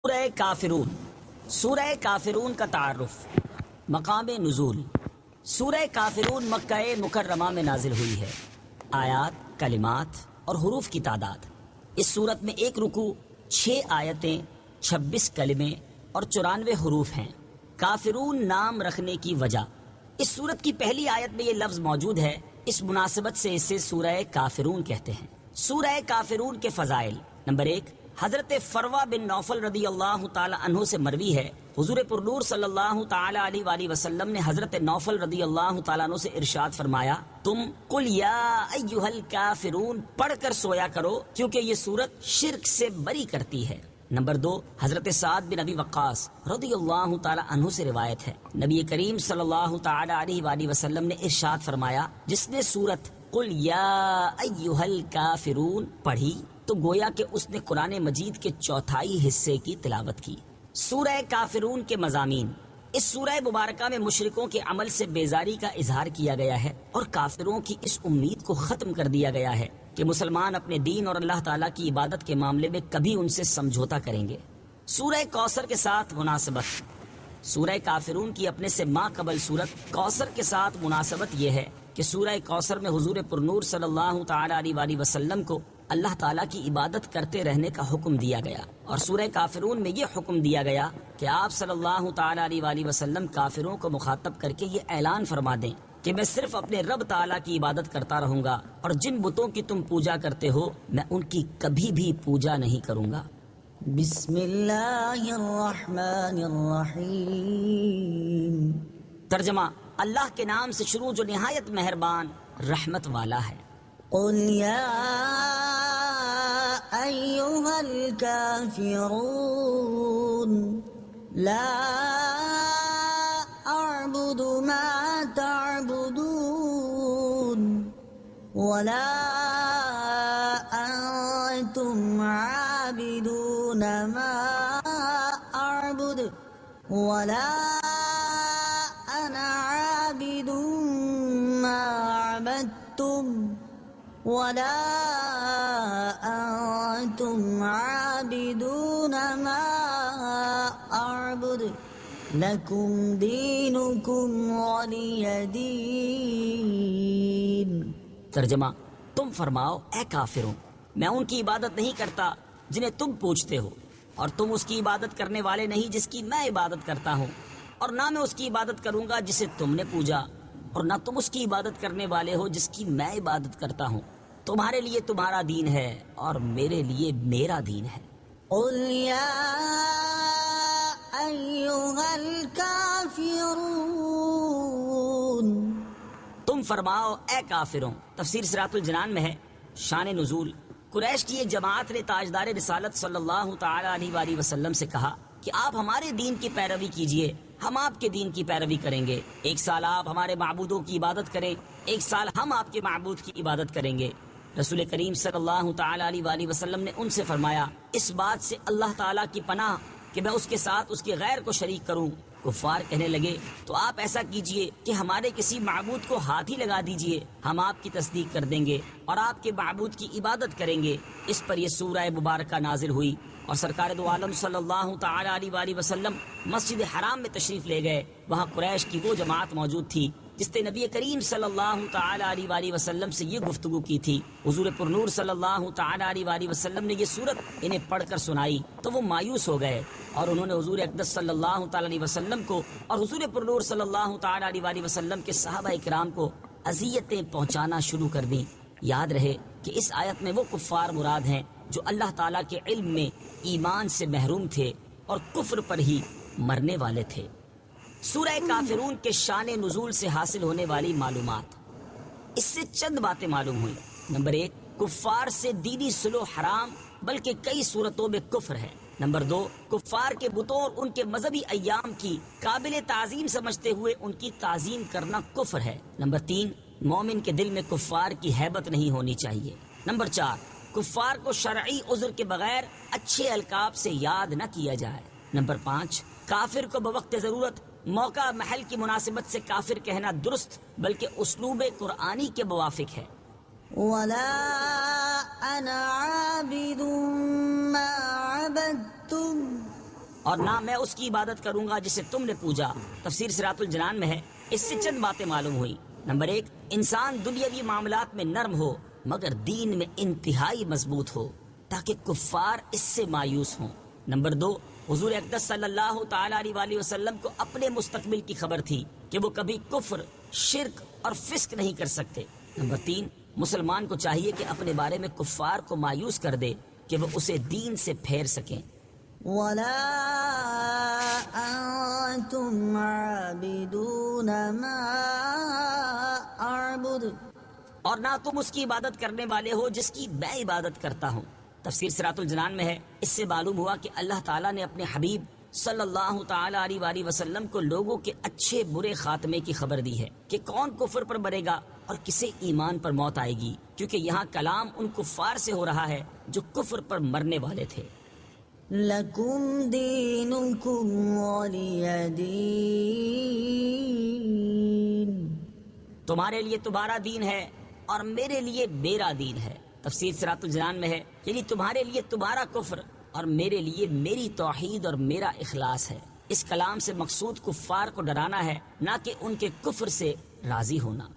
سورہ کافرون۔ سورہ کافرون کا تعارف، مقام نزول۔ سورہ کافرون مکہ مکرمہ میں نازل ہوئی ہے۔ آیات، کلمات اور حروف کی تعداد: اس صورت میں 1 رکوع، 6 آیتیں، 26 کلمے اور 94 حروف ہیں۔ کافرون نام رکھنے کی وجہ: اس صورت کی پہلی آیت میں یہ لفظ موجود ہے، اس مناسبت سے اسے سورہ کافرون کہتے ہیں۔ سورہ کافرون کے فضائل: نمبر 1، حضرت فروہ بن نوفل رضی اللہ تعالی عنہ سے مروی ہے، حضور پرنور صلی اللہ تعالی علیہ وآلہ وسلم نے حضرت نوفل رضی اللہ تعالیٰ عنہ سے ارشاد فرمایا، تم قل یا ایھا الکافرون پڑھ کر سویا کرو، کیونکہ یہ سورت شرک سے بری کرتی ہے۔ نمبر 2، حضرت سعد بن ابی وقاص رضی اللہ تعالی عنہ سے روایت ہے، نبی کریم صلی اللہ تعالی علیہ وآلہ وسلم نے ارشاد فرمایا، جس نے سورت قل یا ایھا الکافرون پڑھی تو گویا کہ اس نے قرآن مجید کے 1/4 حصے کی تلاوت کی۔ سورہ کافرون کے مضامین: اس سورہ مبارکہ میں مشرکوں کے عمل سے بیزاری کا اظہار کیا گیا ہے اور کافروں کی اس امید کو ختم کر دیا گیا ہے کہ مسلمان اپنے دین اور اللہ تعالیٰ کی عبادت کے معاملے میں کبھی ان سے سمجھوتا کریں گے۔ سورہ کوثر کے ساتھ مناسبت: سورہ کافرون کی اپنے سے ماں قبل سورت کوثر کے ساتھ مناسبت یہ ہے کہ سورہ کوثر میں حضور پرنور صلی اللہ تعالی علیہ وآلہ وسلم کو اللہ تعالیٰ کی عبادت کرتے رہنے کا حکم دیا گیا، اور سورہ کافرون میں یہ حکم دیا گیا کہ آپ صلی اللہ تعالی علیہ وآلہ وسلم کافروں کو مخاطب کر کے یہ اعلان فرما دیں کہ میں صرف اپنے رب تعالیٰ کی عبادت کرتا رہوں گا، اور جن بتوں کی تم پوجا کرتے ہو میں ان کی کبھی بھی پوجا نہیں کروں گا۔ بسم اللہ الرحمن الرحیم۔ ترجمہ: اللہ کے نام سے شروع جو نہایت مہربان رحمت والا ہے۔ قل یا ایھا الکافرون لا اعبد ما تعبدون ولا انتم عابدون ما اعبد ولا انا عابد ما عبدتم ولا انتم عابدون ما اعبد لکم دینکم ولی دین۔ ترجمہ: تم فرماؤ اے کافروں، میں ان کی عبادت نہیں کرتا جنہیں تم پوجتے ہو، اور تم اس کی عبادت کرنے والے نہیں جس کی میں عبادت کرتا ہوں، اور نہ میں اس کی عبادت کروں گا جسے تم نے پوجا، اور نہ تم اس کی عبادت کرنے والے ہو جس کی میں عبادت کرتا ہوں۔ تمہارے لیے تمہارا دین ہے اور میرے لیے میرا دین ہے۔ قل یا ایھا الکافرون۔ تم فرماؤ اے کافروں۔ تفسیر صراط الجنان میں ہے، شان نزول: قریش کی ایک جماعت نے تاجدار رسالت صلی اللہ تعالی علیہ وآلہ وسلم سے کہا کہ آپ ہمارے دین کی پیروی کیجئے، ہم آپ کے دین کی پیروی کریں گے۔ 1 سال آپ ہمارے معبودوں کی عبادت کریں، 1 سال ہم آپ کے معبود کی عبادت کریں گے۔ رسول کریم صلی اللہ تعالی علیہ وآلہ وسلم نے ان سے فرمایا، اس بات سے اللہ تعالیٰ کی پناہ کہ میں اس کے ساتھ اس کے غیر کو شریک کروں۔ کفار کہنے لگے، تو آپ ایسا کیجئے کہ ہمارے کسی معبود کو ہاتھ ہی لگا دیجئے، ہم آپ کی تصدیق کر دیں گے اور آپ کے معبود کی عبادت کریں گے۔ اس پر یہ سورہ مبارکہ نازل ہوئی، اور سرکار دو عالم صلی اللہ تعالی علیہ وآلہ وسلم مسجد حرام میں تشریف لے گئے۔ وہاں قریش کی وہ جماعت موجود تھی جس نے نبی کریم صلی اللہ تعالی علیہ وآلہ وسلم سے یہ گفتگو کی تھی۔ حضور پرنور صلی اللہ تعالی علیہ وآلہ وسلم نے یہ سورت انہیں پڑھ کر سنائی تو وہ مایوس ہو گئے، اور انہوں نے حضور اقدس صلی اللہ تعالی علیہ وسلم کو اور حضور پرنور صلی اللہ تعالی علیہ وآلہ وسلم کے صحابہ کرام کو اذیتیں پہنچانا شروع کر دیں۔ یاد رہے کہ اس آیت میں وہ کفار مراد ہیں جو اللہ تعالیٰ کے علم میں ایمان سے محروم تھے اور کفر پر ہی مرنے والے تھے۔ سورہ کافرون کے شان نزول سے حاصل ہونے والی معلومات: اس سے چند باتیں معلوم ہوئی۔ نمبر 1، کفار سے دینی صلح حرام، بلکہ کئی صورتوں میں کفر ہے۔ نمبر 2، کفار کے بتوں اور ان کے مذہبی ایام کی قابل تعظیم سمجھتے ہوئے ان کی تعظیم کرنا کفر ہے۔ نمبر 3، مومن کے دل میں کفار کی ہیبت نہیں ہونی چاہیے۔ نمبر 4، کفار کو شرعی عذر کے بغیر اچھے القاب سے یاد نہ کیا جائے۔ نمبر 5، کافر کو بوقت ضرورت موقع محل کی مناسبت سے کافر کہنا درست بلکہ اسلوب قرآنی کے موافق ہے۔ ولا انا عابد ما عبدتم اور نہ میں اس کی عبادت کروں گا جسے تم نے پوجا۔ تفسیر صراط الجنان میں ہے۔ اس سے چند باتیں معلوم ہوئی۔ نمبر 1، انسان دنیاوی معاملات میں نرم ہو مگر دین میں انتہائی مضبوط ہو تاکہ کفار اس سے مایوس ہوں۔ نمبر 2، حضور اقدس صلی اللہ تعالی علیہ وآلہ وسلم کو اپنے مستقبل کی خبر تھی کہ وہ کبھی کفر، شرک اور فسق نہیں کر سکتے۔ نمبر 3، مسلمان کو چاہیے کہ اپنے بارے میں کفار کو مایوس کر دے کہ وہ اسے دین سے پھیر سکیں۔ ولا أنتم عابدون ما أعبد اور نہ تم اس کی عبادت کرنے والے ہو جس کی میں عبادت کرتا ہوں۔ تفسیر صراط الجنان میں ہے۔ اس سے معلوم ہوا کہ اللہ تعالیٰ نے اپنے حبیب صلی اللہ تعالی علیہ وآلہ وسلم کو لوگوں کے اچھے برے خاتمے کی خبر دی ہے کہ کون کفر پر مرے گا اور کسے ایمان پر موت آئے گی، کیونکہ یہاں کلام ان کفار سے ہو رہا ہے جو کفر پر مرنے والے تھے۔ لكم دينكم ولي دين تمہارے لیے تمہارا دین ہے اور میرے لیے میرا دین ہے۔ تفسیر صراط الجنان میں ہے، یعنی تمہارے لیے تمہارا کفر اور میرے لیے میری توحید اور میرا اخلاص ہے۔ اس کلام سے مقصود کفار کو ڈرانا ہے، نہ کہ ان کے کفر سے راضی ہونا۔